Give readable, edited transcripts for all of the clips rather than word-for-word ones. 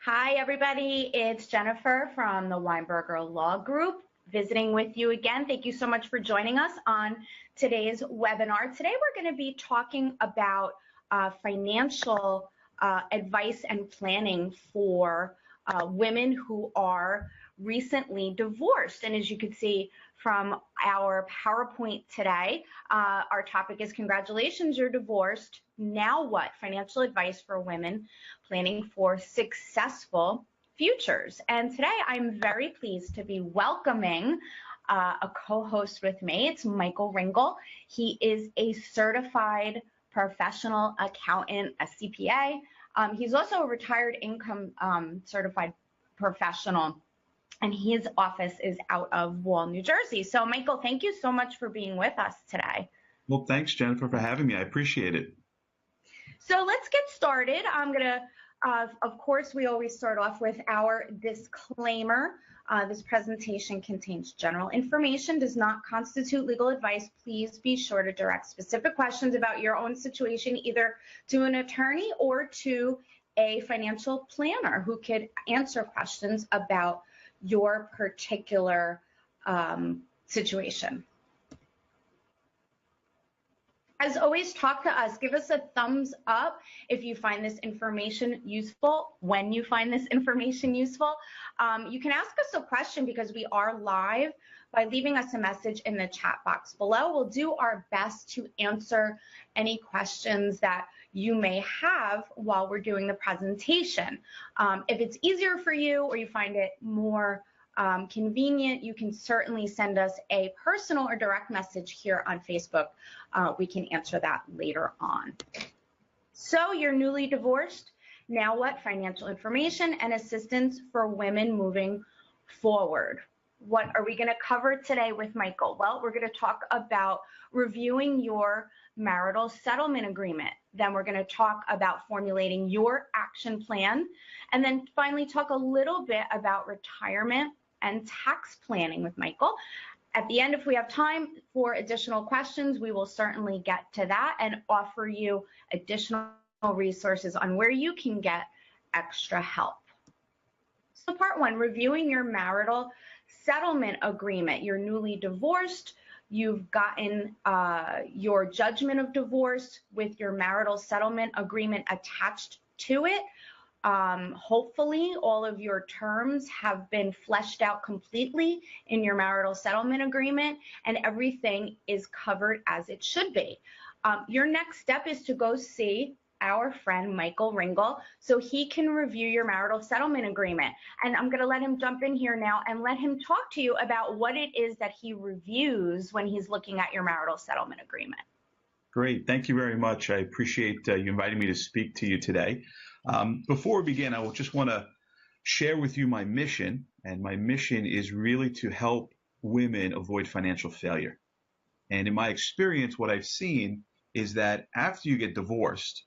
Hi, everybody. It's Jennifer from the Weinberger Law Group visiting with you again. Thank you so much for joining us on today's webinar. Today, we're going to be talking about financial advice and planning for women who are recently divorced. And as you can see from our PowerPoint today, our topic is congratulations, you're divorced. Now what? Financial advice for women planning for successful futures. And today I'm very pleased to be welcoming a co-host with me. It's Michael Ringel. He is a certified professional accountant, a CPA. He's also a retired income certified professional, and his office is out of Wall, New Jersey. So Michael, thank you so much for being with us today. Well, thanks, Jennifer, for having me. I appreciate it. So let's get started. I'm going to, of course, we always start off with our disclaimer. This presentation contains general information, does not constitute legal advice. Please be sure to direct specific questions about your own situation either to an attorney or to a financial planner who could answer questions about your particular situation. As always, talk to us. Give us a thumbs up if you find this information useful, when you find this information useful. You can ask us a question because we are live by leaving us a message in the chat box below. We'll do our best to answer any questions that you may have while we're doing the presentation. If it's easier for you or you find it more convenient, you can certainly send us a personal or direct message here on Facebook. We can answer that later on. So you're newly divorced. Now what? Financial information and assistance for women moving forward. What are we going to cover today with Michael? Well, we're going to talk about reviewing your marital settlement agreement. Then we're going to talk about formulating your action plan. And then finally talk a little bit about retirement and tax planning with Michael. At the end, if we have time for additional questions, we will certainly get to that and offer you additional resources on where you can get extra help. So part one, reviewing your marital settlement agreement. You're newly divorced. You've gotten your judgment of divorce with your marital settlement agreement attached to it. Hopefully all of your terms have been fleshed out completely in your marital settlement agreement and everything is covered as it should be. Your next step is to go see our friend Michael Ringel so he can review your marital settlement agreement. And I'm going to let him jump in here now and let him talk to you about what it is that he reviews when he's looking at your marital settlement agreement. Great. Thank you very much. I appreciate you inviting me to speak to you today. Before we begin, I just want to share with you my mission, and my mission is really to help women avoid financial failure. And in my experience, what I've seen is that after you get divorced,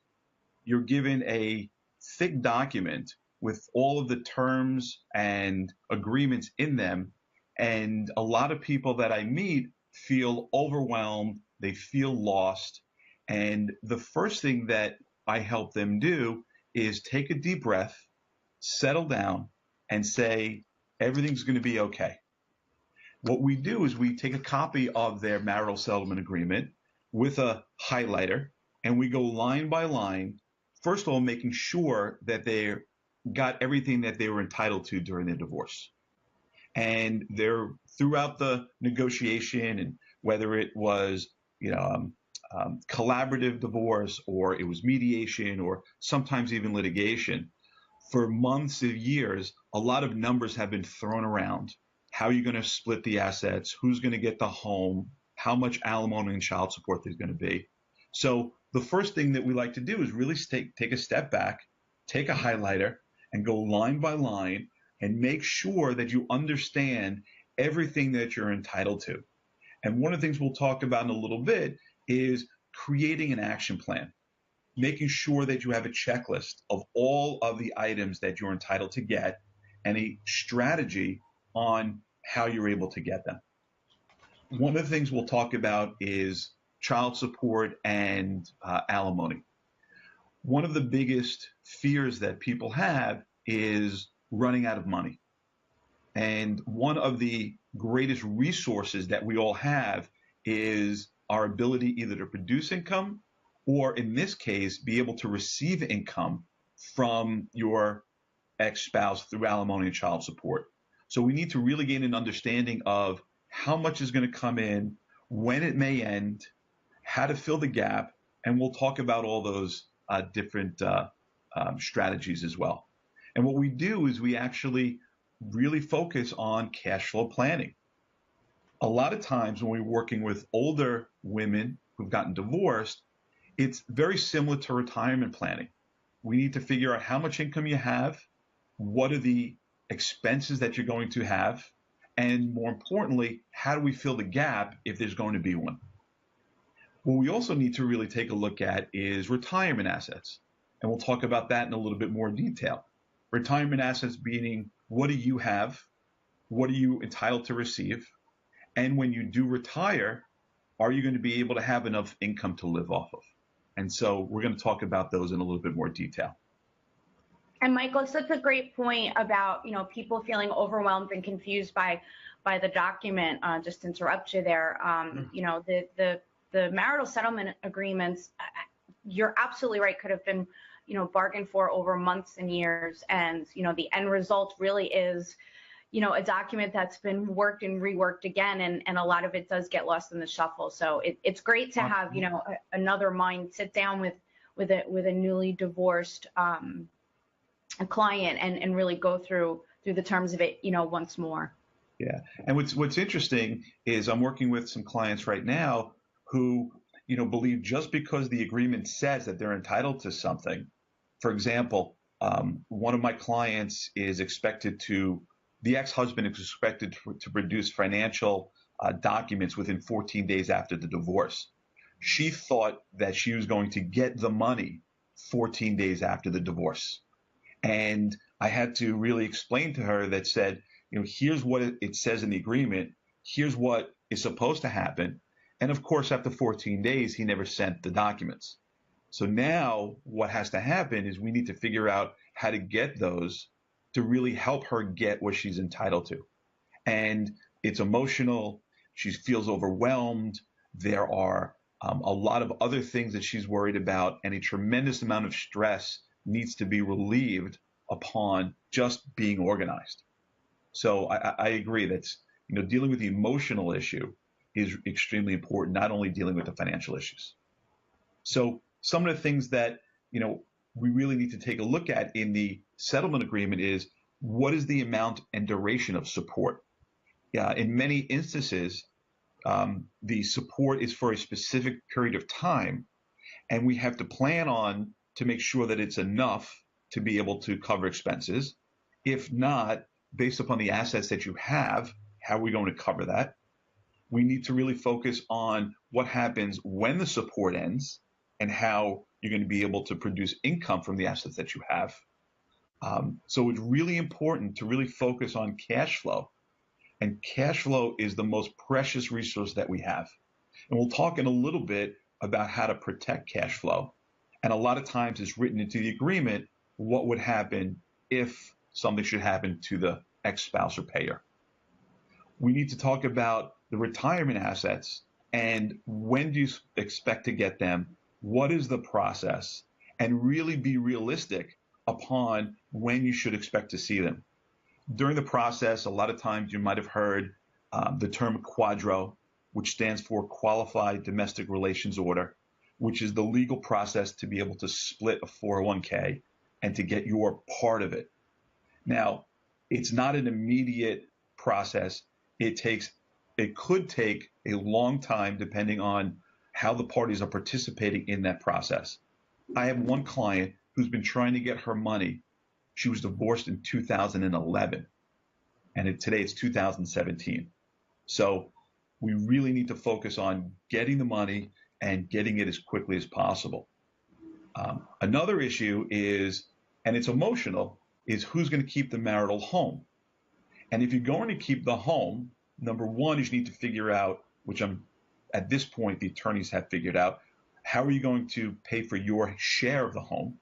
you're given a thick document with all of the terms and agreements in them, and a lot of people that I meet feel overwhelmed, they feel lost, and the first thing that I help them do is take a deep breath, settle down, and say, everything's going to be okay. What we do is we take a copy of their marital settlement agreement with a highlighter, and we go line by line, first of all, making sure that they got everything that they were entitled to during their divorce. And they're throughout the negotiation, and whether it was, collaborative divorce, or it was mediation, or sometimes even litigation, for months of years, a lot of numbers have been thrown around. How are you going to split the assets? Who's going to get the home? How much alimony and child support there's going to be? So the first thing that we like to do is really take a step back, take a highlighter, and go line by line and make sure that you understand everything that you're entitled to. And one of the things we'll talk about in a little bit is creating an action plan, making sure that you have a checklist of all of the items that you're entitled to get and a strategy on how you're able to get them. One of the things we'll talk about is child support and alimony. One of the biggest fears that people have is running out of money. And one of the greatest resources that we all have is our ability either to produce income or, in this case, be able to receive income from your ex-spouse through alimony and child support. So we need to really gain an understanding of how much is going to come in, when it may end, how to fill the gap, and we'll talk about all those different strategies as well. And what we do is we actually really focus on cash flow planning. A lot of times when we're working with older women who've gotten divorced, it's very similar to retirement planning. We need to figure out how much income you have, what are the expenses that you're going to have, and more importantly, how do we fill the gap if there's going to be one? What we also need to really take a look at is retirement assets. And we'll talk about that in a little bit more detail. Retirement assets meaning, what do you have? What are you entitled to receive? And when you do retire, are you going to be able to have enough income to live off of? And so we're going to talk about those in a little bit more detail. And Michael, such a great point about, people feeling overwhelmed and confused by the document. Just to interrupt you there. The marital settlement agreements, you're absolutely right, could have been, bargained for over months and years. And, the end result really is, a document that's been worked and reworked again. And a lot of it does get lost in the shuffle. So it's great to have, another mind sit down with a newly divorced a client and really go through the terms of it, once more. Yeah. And what's interesting is I'm working with some clients right now who, believe just because the agreement says that they're entitled to something. For example, one of my clients is expected the ex-husband is expected to produce financial documents within 14 days after the divorce. She thought that she was going to get the money 14 days after the divorce. And I had to really explain to her that said, here's what it says in the agreement. Here's what is supposed to happen. And of course, after 14 days, he never sent the documents. So now what has to happen is we need to figure out how to get those to really help her get what she's entitled to. And it's emotional. She feels overwhelmed. There are a lot of other things that she's worried about, and a tremendous amount of stress needs to be relieved upon just being organized. So I agree that dealing with the emotional issue is extremely important, not only dealing with the financial issues. So some of the things that we really need to take a look at in the settlement agreement is, what is the amount and duration of support? In many instances, the support is for a specific period of time, and we have to plan on to make sure that it's enough to be able to cover expenses. If not, based upon the assets that you have, how are we going to cover that? We need to really focus on what happens when the support ends and how you're going to be able to produce income from the assets that you have. So it's really important to really focus on cash flow. And cash flow is the most precious resource that we have. And we'll talk in a little bit about how to protect cash flow. And a lot of times it's written into the agreement what would happen if something should happen to the ex-spouse or payer. We need to talk about the retirement assets and when do you expect to get them, what is the process, and really be realistic upon when you should expect to see them. During the process, a lot of times you might have heard the term quadro, which stands for Qualified Domestic Relations Order, which is the legal process to be able to split a 401k and to get your part of it. Now, it's not an immediate process. It could take a long time depending on how the parties are participating in that process. I have one client who's been trying to get her money. She was divorced in 2011, and today it's 2017. So we really need to focus on getting the money and getting it as quickly as possible. Another issue is, and it's emotional, is who's going to keep the marital home. And if you're going to keep the home, number one is you need to figure out, which at this point the attorneys have figured out, how are you going to pay for your share of the home?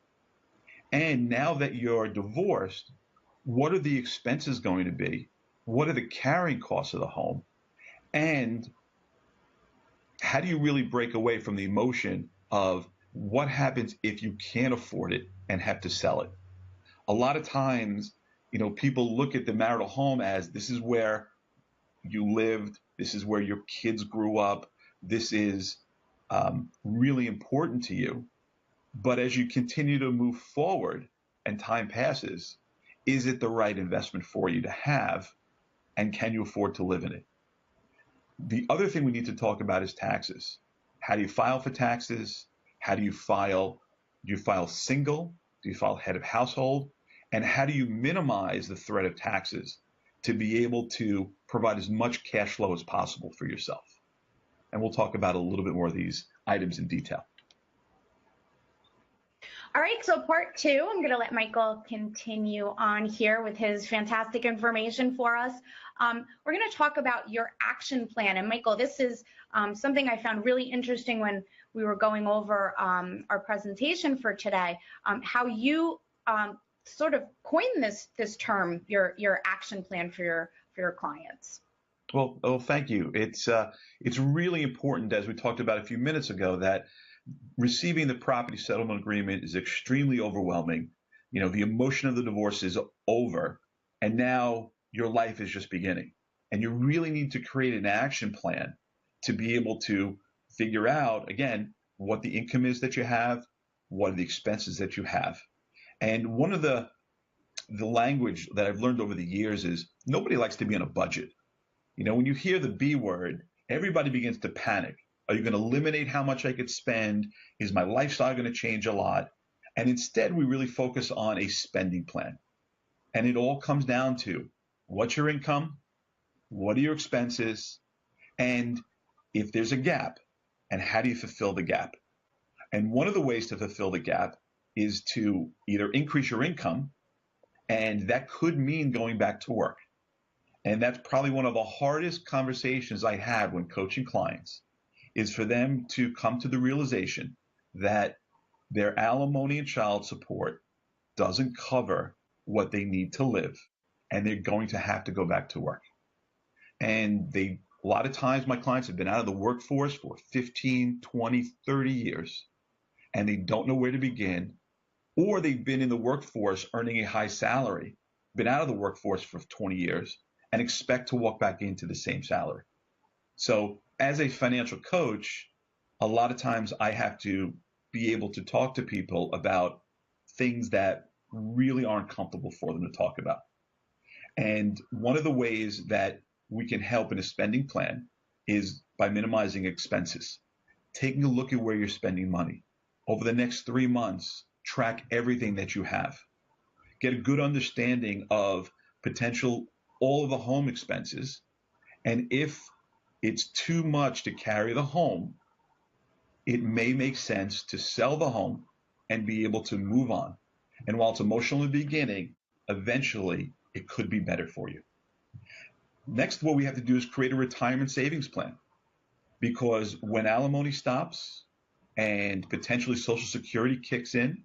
And now that you're divorced, what are the expenses going to be? What are the carrying costs of the home? And how do you really break away from the emotion of what happens if you can't afford it and have to sell it? A lot of times, people look at the marital home as this is where you lived, this is where your kids grew up, this is really important to you. But as you continue to move forward and time passes, is it the right investment for you to have? And can you afford to live in it? The other thing we need to talk about is taxes. How do you file for taxes? How do you file? Do you file single? Do you file head of household? And how do you minimize the threat of taxes to be able to provide as much cash flow as possible for yourself? And we'll talk about a little bit more of these items in detail. All right, so part two, I'm going to let Michael continue on here with his fantastic information for us. We're going to talk about your action plan. And Michael, this is something I found really interesting when we were going over our presentation for today, how you sort of coined this term, your action plan for your clients. Well, thank you. It's really important, as we talked about a few minutes ago, that receiving the property settlement agreement is extremely overwhelming. The emotion of the divorce is over, and now your life is just beginning. And you really need to create an action plan to be able to figure out, again, what the income is that you have, what are the expenses that you have. And one of the language that I've learned over the years is nobody likes to be on a budget. When you hear the B word, everybody begins to panic. Are you going to eliminate how much I could spend? Is my lifestyle going to change a lot? And instead, we really focus on a spending plan. And it all comes down to what's your income? What are your expenses? And if there's a gap, and how do you fulfill the gap? And one of the ways to fulfill the gap is to either increase your income, and that could mean going back to work. And that's probably one of the hardest conversations I have when coaching clients, is for them to come to the realization that their alimony and child support doesn't cover what they need to live, and they're going to have to go back to work. And a lot of times my clients have been out of the workforce for 15, 20, 30 years, and they don't know where to begin, or they've been in the workforce earning a high salary, been out of the workforce for 20 years, and expect to walk back into the same salary. So as a financial coach, a lot of times I have to be able to talk to people about things that really aren't comfortable for them to talk about. And one of the ways that we can help in a spending plan is by minimizing expenses, taking a look at where you're spending money. Over the next 3 months, track everything that you have. Get a good understanding of potential all of the home expenses. And if it's too much to carry the home, it may make sense to sell the home and be able to move on. And while it's emotional in the beginning, eventually it could be better for you. Next, what we have to do is create a retirement savings plan, because when alimony stops and potentially Social Security kicks in,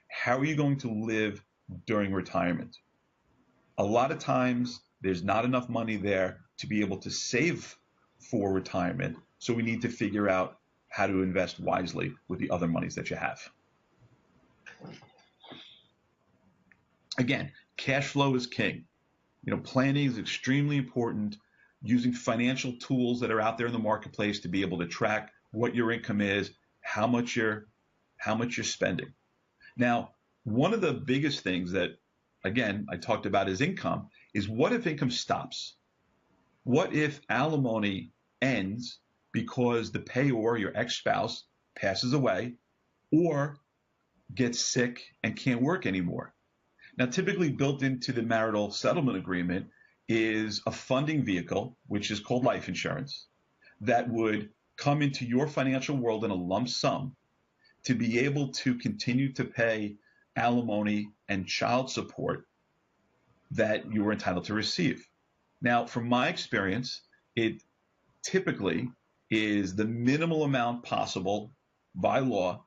how are you going to live during retirement? A lot of times there's not enough money there to be able to save for retirement. So we need to figure out how to invest wisely with the other monies that you have. Again, cash flow is king. Planning is extremely important, using financial tools that are out there in the marketplace to be able to track what your income is, how much you're spending. Now, one of the biggest things that, again, I talked about is income, is what if income stops? What if alimony ends because the payor, your ex-spouse, passes away or gets sick and can't work anymore? Now, typically built into the marital settlement agreement is a funding vehicle, which is called life insurance, that would come into your financial world in a lump sum to be able to continue to pay alimony and child support that you were entitled to receive. Now, from my experience, it typically is the minimal amount possible by law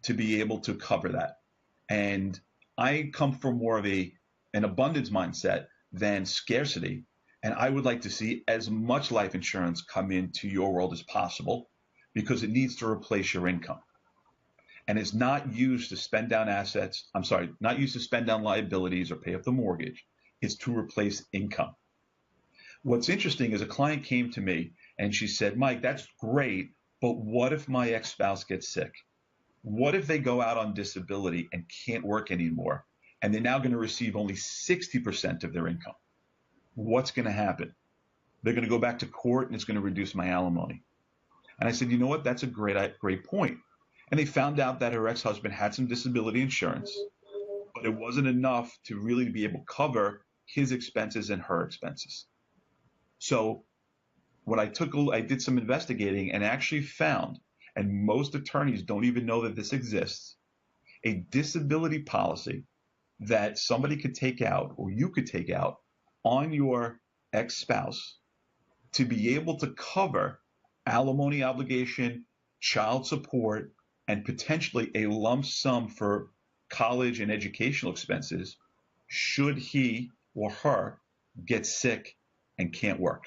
to be able to cover that. And I come from more of an abundance mindset than scarcity. And I would like to see as much life insurance come into your world as possible because it needs to replace your income. And it's not used to spend down assets. I'm sorry, not used to spend down liabilities or pay up the mortgage. It's to replace income. What's interesting is a client came to me and she said, Mike, that's great, but what if my ex-spouse gets sick? What if they go out on disability and can't work anymore? And they're now going to receive only 60% of their income. What's going to happen? They're going to go back to court and it's going to reduce my alimony. And I said, you know what? That's a great point. And they found out that her ex-husband had some disability insurance, but it wasn't enough to really be able to cover his expenses and her expenses. So what I did some investigating and actually found, and most attorneys don't even know that this exists, a disability policy that somebody could take out or you could take out on your ex-spouse to be able to cover alimony obligation, child support, and potentially a lump sum for college and educational expenses should he or her get sick and can't work.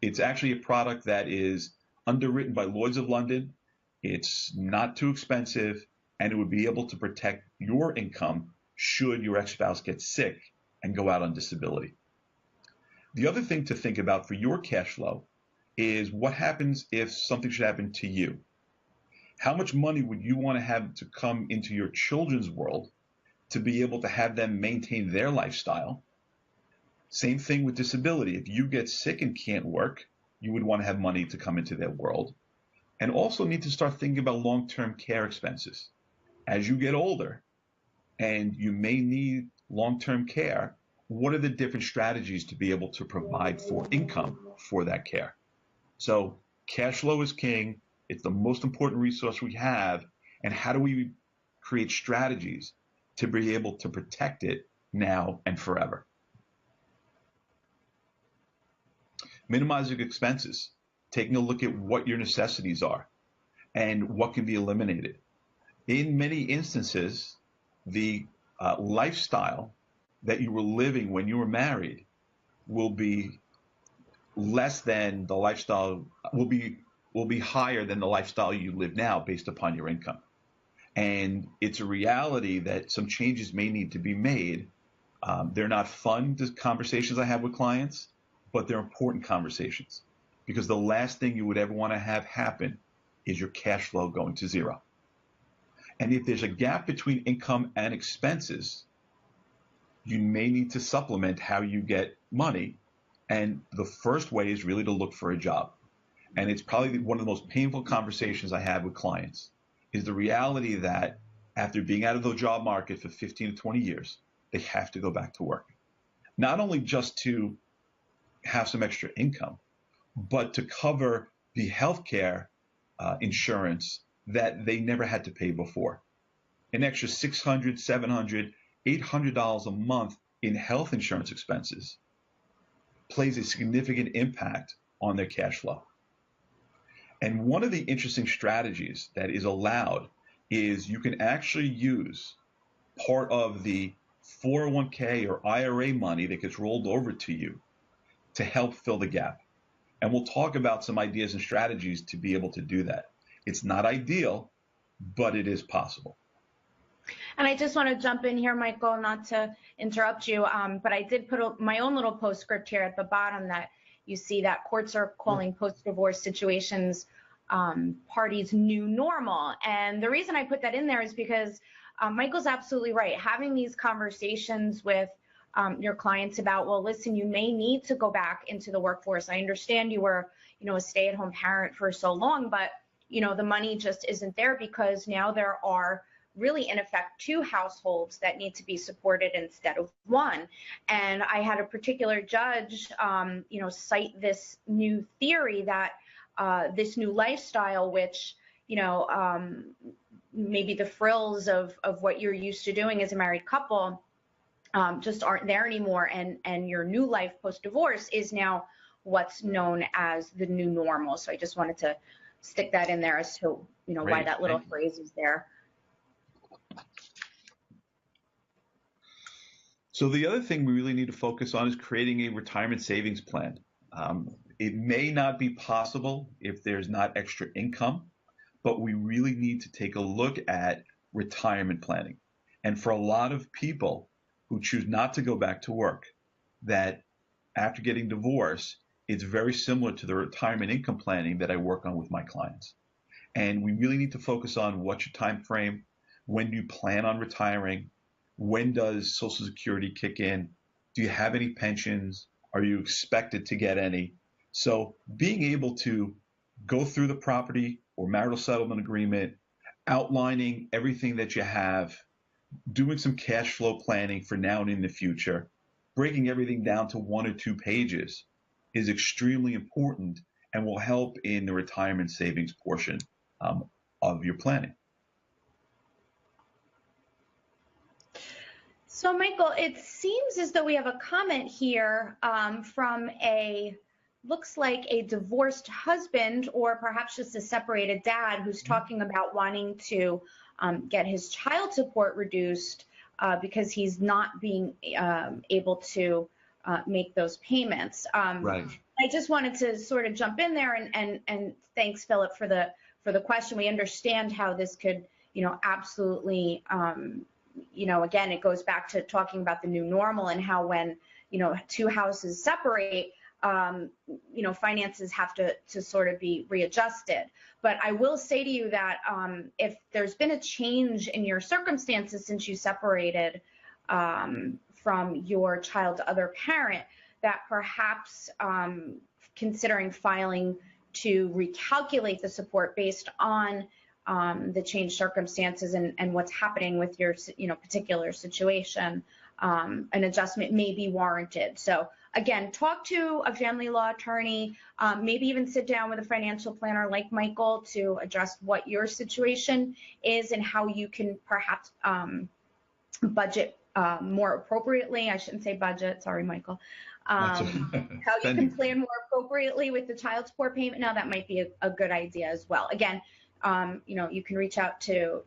It's actually a product that is underwritten by Lloyd's of London. It's not too expensive, and it would be able to protect your income should your ex-spouse get sick and go out on disability. The other thing to think about for your cash flow is what happens if something should happen to you. How much money would you want to have to come into your children's world to be able to have them maintain their lifestyle? Same thing with disability. If you get sick and can't work, you would want to have money to come into their world. And also need to start thinking about long-term care expenses. As you get older and you may need long-term care, what are the different strategies to be able to provide for income for that care? So cash flow is king. It's the most important resource we have. And how do we create strategies to be able to protect it now and forever? Minimizing expenses, taking a look at what your necessities are and what can be eliminated. In many instances, the lifestyle that you were living when you were married will be less than the lifestyle, will be higher than the lifestyle you live now based upon your income. And it's a reality that some changes may need to be made. They're not fun conversations I have with clients, but they're important conversations because the last thing you would ever want to have happen is your cash flow going to zero. And if there's a gap between income and expenses, you may need to supplement how you get money. And the first way is really to look for a job. And it's probably one of the most painful conversations I have with clients is the reality that after being out of the job market for 15 to 20 years, they have to go back to work. Not only just to have some extra income, but to cover the healthcare insurance that they never had to pay before. An extra $600, $700, $800 a month in health insurance expenses plays a significant impact on their cash flow. And one of the interesting strategies that is allowed is you can actually use part of the 401k or IRA money that gets rolled over to you to help fill the gap. And we'll talk about some ideas and strategies to be able to do that. It's not ideal, but it is possible. And I just want to jump in here, Michael, not to interrupt you, but I did put my own little postscript here at the bottom that you see that courts are calling post-divorce situations parties' new normal. And the reason I put that in there is because Michael's absolutely right. Having these conversations with your clients about, well, listen, you may need to go back into the workforce. I understand you were, a stay-at-home parent for so long, but, the money just isn't there because now there are really, in effect, two households that need to be supported instead of one. And I had a particular judge, cite this new theory that this new lifestyle, which, maybe the frills of what you're used to doing as a married couple just aren't there anymore. And your new life post-divorce is now what's known as the new normal. So I just wanted to stick that in there as to, why that little phrase is there. So the other thing we really need to focus on is creating a retirement savings plan. It may not be possible if there's not extra income, but we really need to take a look at retirement planning. And for a lot of people who choose not to go back to work, that after getting divorced, it's very similar to the retirement income planning that I work on with my clients. And we really need to focus on what's your time frame, when do you plan on retiring, when does Social Security kick in, do you have any pensions, are you expected to get any? So being able to go through the property or marital settlement agreement, outlining everything that you have, doing some cash flow planning for now and in the future, breaking everything down to 1 or 2 pages is extremely important and will help in the retirement savings portion of your planning. So, Michael, it seems as though we have a comment here from looks like a divorced husband or perhaps just a separated dad who's talking about wanting to get his child support reduced because he's not being able to make those payments. Right. I just wanted to sort of jump in there and thanks, Philip, for the question. We understand how this could, absolutely, again, it goes back to talking about the new normal and how when, 2 houses separate, finances have to sort of be readjusted. But I will say to you that if there's been a change in your circumstances since you separated from your child's other parent, that perhaps considering filing to recalculate the support based on the changed circumstances and what's happening with your particular situation, an adjustment may be warranted. So again, talk to a family law attorney, maybe even sit down with a financial planner like Michael to address what your situation is and how you can perhaps budget more appropriately. I shouldn't say budget, sorry, Michael. How you can plan more appropriately with the child support payment. Now that might be a good idea as well. Again, you can reach out to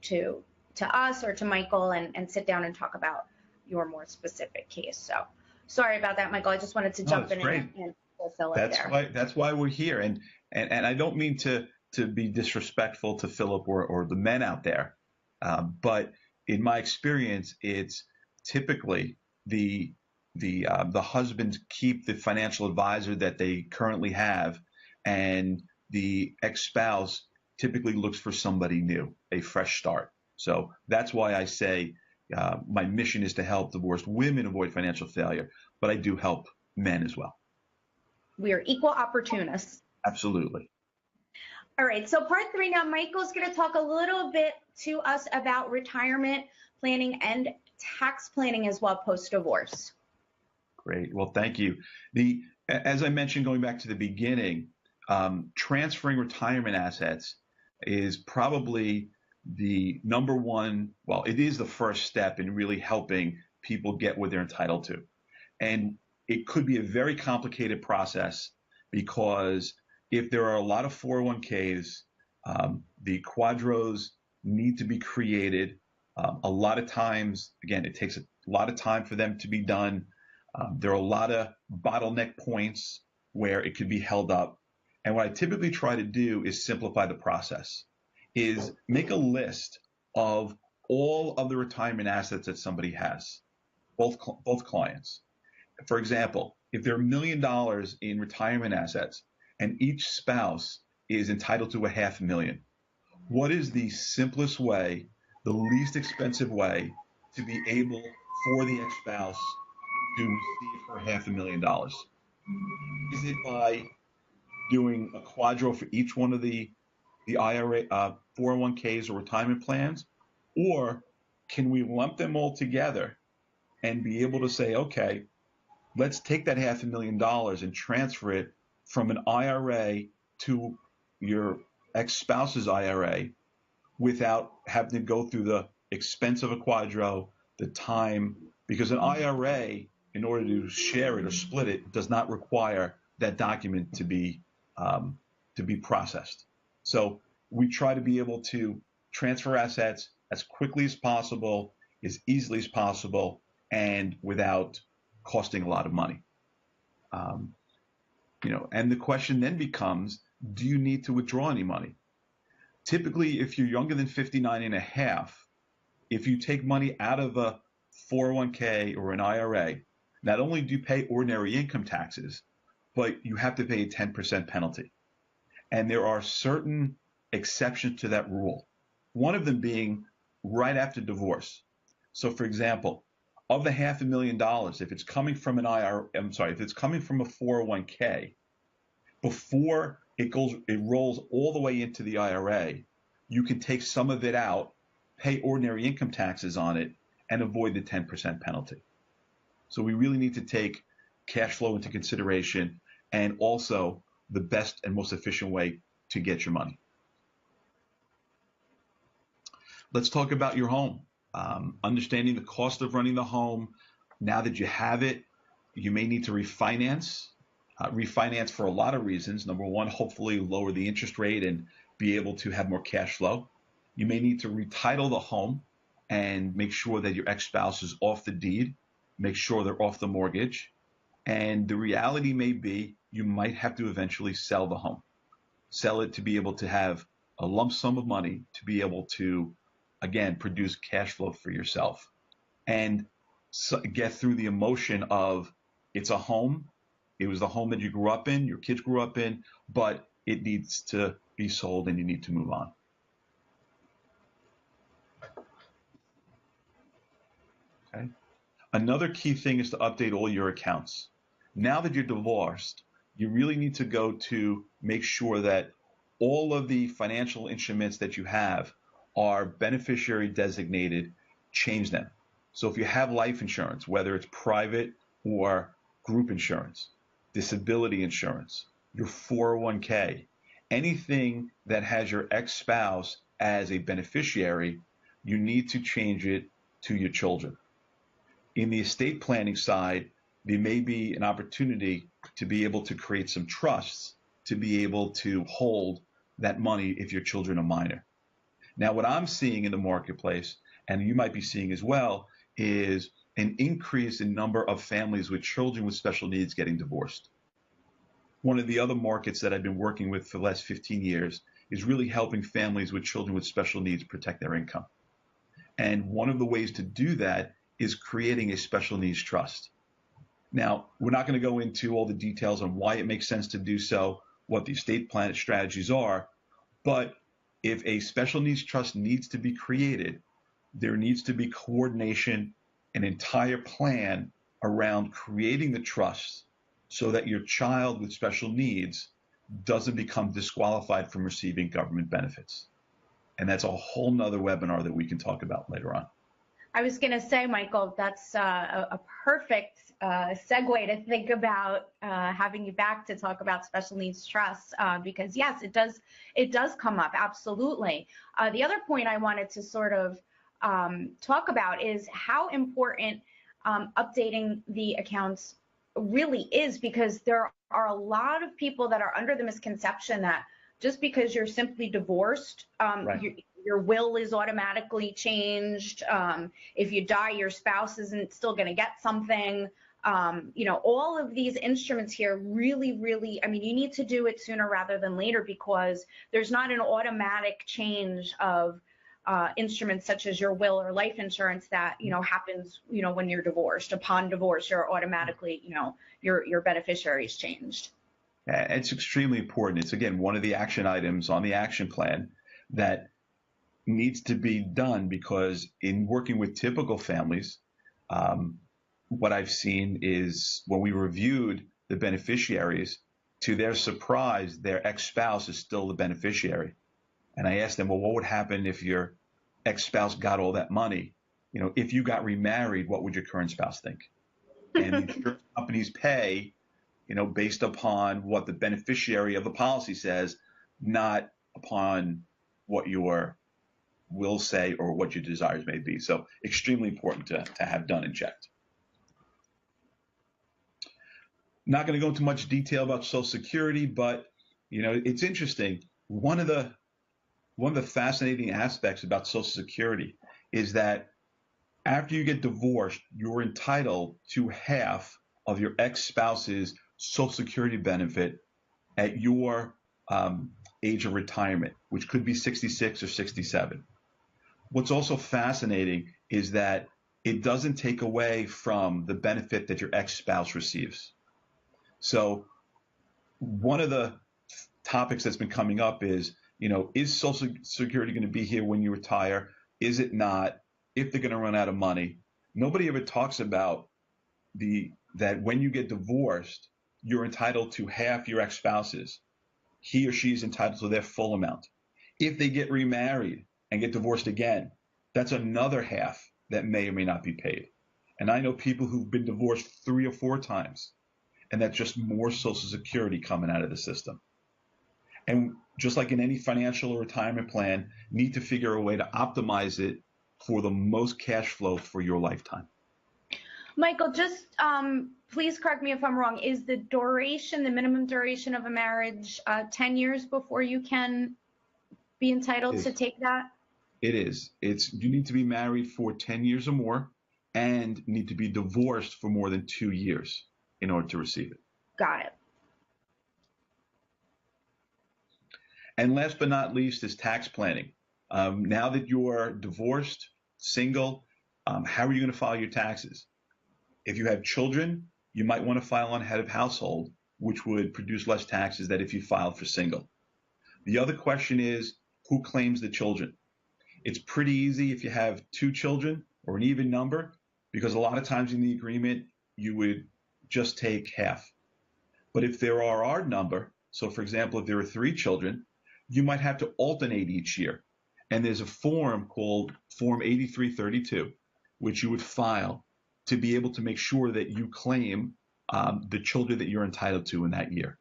us or to Michael and sit down and talk about your more specific case. So sorry about that, Michael. I just wanted to jump in and fulfill it there. That's why we're here. And I don't mean to be disrespectful to Philip or the men out there. But in my experience, it's typically the husbands keep the financial advisor that they currently have, and the ex-spouse typically looks for somebody new, a fresh start. So that's why I say my mission is to help divorced women avoid financial failure, but I do help men as well. We are equal opportunists. Absolutely. All right, so part 3 now, Michael's going to talk a little bit to us about retirement planning and tax planning as well post-divorce. Great. Well, thank you. As I mentioned, going back to the beginning, transferring retirement assets is probably the number one, well, it is the first step in really helping people get what they're entitled to. And it could be a very complicated process because if there are a lot of 401ks, the quadros need to be created. A lot of times, again, it takes a lot of time for them to be done. There are a lot of bottleneck points where it could be held up. And what I typically try to do is simplify the process, is make a list of all of the retirement assets that somebody has, both clients. For example, if there are $1 million in retirement assets and each spouse is entitled to $500,000, what is the simplest way, the least expensive way to be able for the ex-spouse to receive her $500,000? Is it by doing a quadro for each one of the IRA, 401ks or retirement plans? Or can we lump them all together and be able to say, okay, let's take that $500,000 and transfer it from an IRA to your ex-spouse's IRA without having to go through the expense of a quadro, the time, because an IRA, in order to share it or split it, does not require that document to be processed. So we try to be able to transfer assets as quickly as possible, as easily as possible, and without costing a lot of money. And the question then becomes, do you need to withdraw any money? Typically, if you're younger than 59 and a half, if you take money out of a 401k or an IRA, not only do you pay ordinary income taxes, but you have to pay a 10% penalty. And there are certain exceptions to that rule. One of them being right after divorce. So for example, of the $500,000, if it's coming from if it's coming from a 401k, before it rolls all the way into the IRA, you can take some of it out, pay ordinary income taxes on it, and avoid the 10% penalty. So we really need to take cash flow into consideration and also the best and most efficient way to get your money. Let's talk about your home. Understanding the cost of running the home. Now that you have it, you may need to refinance. Refinance for a lot of reasons. Number one, hopefully lower the interest rate and be able to have more cash flow. You may need to retitle the home and make sure that your ex-spouse is off the deed, make sure they're off the mortgage. And the reality may be you might have to eventually sell the home. Sell it to be able to have a lump sum of money to be able to, again, produce cash flow for yourself and get through the emotion of it's a home. It was the home that you grew up in, your kids grew up in, but it needs to be sold and you need to move on. Okay. Another key thing is to update all your accounts. Now that you're divorced, you really need to go to make sure that all of the financial instruments that you have are beneficiary designated, change them. So if you have life insurance, whether it's private or group insurance, disability insurance, your 401k, anything that has your ex-spouse as a beneficiary, you need to change it to your children. In the estate planning side, there may be an opportunity to be able to create some trusts to be able to hold that money if your children are minor. Now, what I'm seeing in the marketplace, and you might be seeing as well, is an increase in number of families with children with special needs getting divorced. One of the other markets that I've been working with for the last 15 years is really helping families with children with special needs protect their income. And one of the ways to do that is creating a special needs trust. Now, we're not going to go into all the details on why it makes sense to do so, what the estate plan strategies are, but if a special needs trust needs to be created, there needs to be coordination, an entire plan around creating the trust so that your child with special needs doesn't become disqualified from receiving government benefits. And that's a whole nother webinar that we can talk about later on. I was going to say, Michael, that's a perfect segue to think about having you back to talk about special needs trusts, because yes, it does come up, absolutely. The other point I wanted to sort of talk about is how important updating the accounts really is, because there are a lot of people that are under the misconception that just because you're simply divorced, right, your will is automatically changed. If you die, your spouse isn't still going to get something. All of these instruments here really, I mean, you need to do it sooner rather than later, because there's not an automatic change of instruments such as your will or life insurance that, happens, when you're divorced. Upon divorce, you're automatically, your beneficiary is changed. It's extremely important. It's, again, one of the action items on the action plan that needs to be done, because in working with typical families, what I've seen is when we reviewed the beneficiaries, to their surprise, their ex-spouse is still the beneficiary. And I asked them, well, what would happen if your ex-spouse got all that money? If you got remarried, what would your current spouse think? And insurance companies pay, based upon what the beneficiary of the policy says, not upon what your will say or what your desires may be. So extremely important to have done and checked. Not going to go into much detail about Social Security, but it's interesting. One of the fascinating aspects about Social Security is that After you get divorced, you're entitled to half of your ex-spouse's Social Security benefit at your age of retirement, which could be 66 or 67. What's also fascinating is that it doesn't take away from the benefit that your ex-spouse receives. So one of the topics that's been coming up is, is Social Security going to be here when you retire? Is it not? If they're going to run out of money? Nobody ever talks about that when you get divorced, you're entitled to half your ex-spouse's. He or she is entitled to their full amount. If they get remarried and get divorced again, that's another half that may or may not be paid. And I know people who've been divorced 3 or 4 times, and that's just more Social Security coming out of the system. And just like in any financial or retirement plan, need to figure a way to optimize it for the most cash flow for your lifetime. Michael, just please correct me if I'm wrong. Is the minimum duration of a marriage 10 years before you can be entitled to take that? It is. You need to be married for 10 years or more and need to be divorced for more than 2 years in order to receive it. Got it. And last but not least is tax planning. Now that you're divorced, single, how are you going to file your taxes? If you have children, you might want to file on head of household, which would produce less taxes than if you filed for single. The other question is, who claims the children? It's pretty easy if you have 2 children or an even number, because a lot of times in the agreement, you would just take half. But if there are an odd number, so for example, if there are 3 children, you might have to alternate each year. And there's a form called Form 8332, which you would file to be able to make sure that you claim the children that you're entitled to in that year.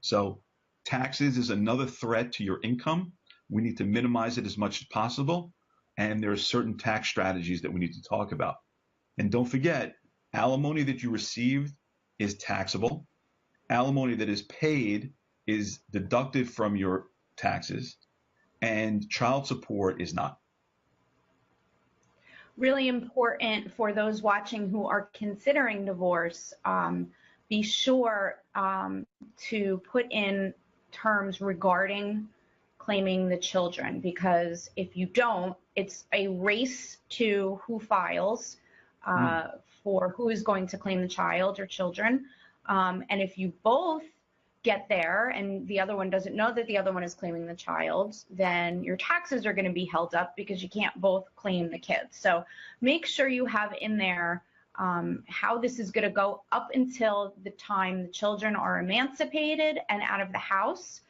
So taxes is another threat to your income. We need to minimize it as much as possible. And there are certain tax strategies that we need to talk about. And don't forget, alimony that you received is taxable. Alimony that is paid is deducted from your taxes. And child support is not. Really important for those watching who are considering divorce. Be sure to put in terms regarding claiming the children, because if you don't, it's a race to who files for who is going to claim the child or children. And if you both get there and the other one doesn't know that the other one is claiming the child, then your taxes are going to be held up because you can't both claim the kids. So make sure you have in there how this is going to go up until the time the children are emancipated and out of the house.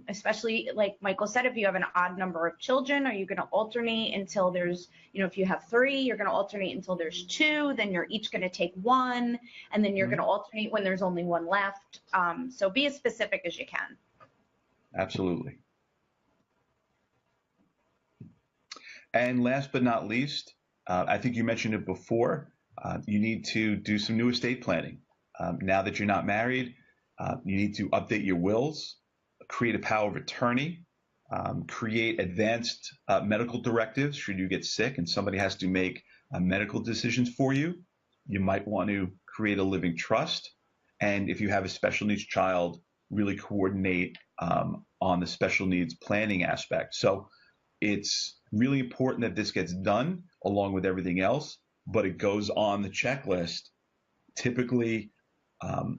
Especially like Michael said, if you have an odd number of children, are you going to alternate until there's, if you have 3, you're going to alternate until there's 2, then you're each going to take 1, and then you're going to alternate when there's only 1 left. So be as specific as you can. Absolutely. And last but not least, I think you mentioned it before, you need to do some new estate planning. Now that you're not married, you need to update your wills, create a power of attorney, create advanced medical directives should you get sick and somebody has to make medical decisions for you. You might want to create a living trust. And if you have a special needs child, really coordinate on the special needs planning aspect. So it's really important that this gets done along with everything else, but it goes on the checklist, typically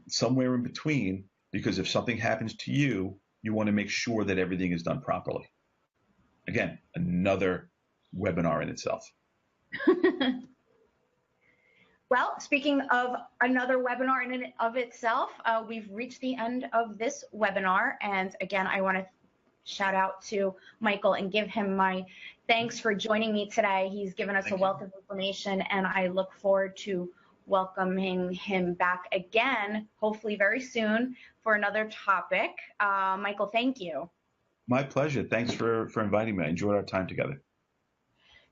somewhere in between, because if something happens to you, you want to make sure that everything is done properly. Again, another webinar in itself. Well, speaking of another webinar in and of itself, we've reached the end of this webinar. And again, I want to shout out to Michael and give him my thanks for joining me today. He's given us a wealth of information, and I look forward to welcoming him back again, hopefully very soon, for another topic. Michael, thank you. My pleasure. Thanks for inviting me. I enjoyed our time together.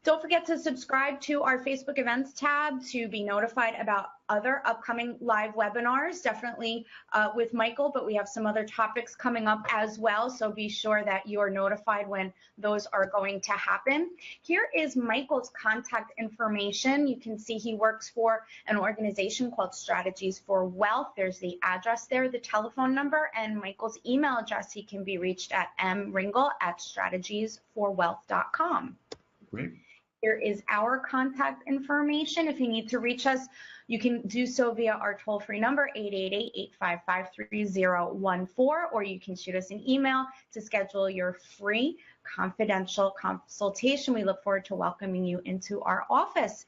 Don't forget to subscribe to our Facebook events tab to be notified about other upcoming live webinars, definitely with Michael, but we have some other topics coming up as well, so be sure that you are notified when those are going to happen. Here is Michael's contact information. You can see he works for an organization called Strategies for Wealth. There's the address there, the telephone number, and Michael's email address. He can be reached at mringel@strategiesforwealth.com. Great. Here is our contact information. If you need to reach us, you can do so via our toll-free number, 888-855-3014, or you can shoot us an email to schedule your free confidential consultation. We look forward to welcoming you into our office.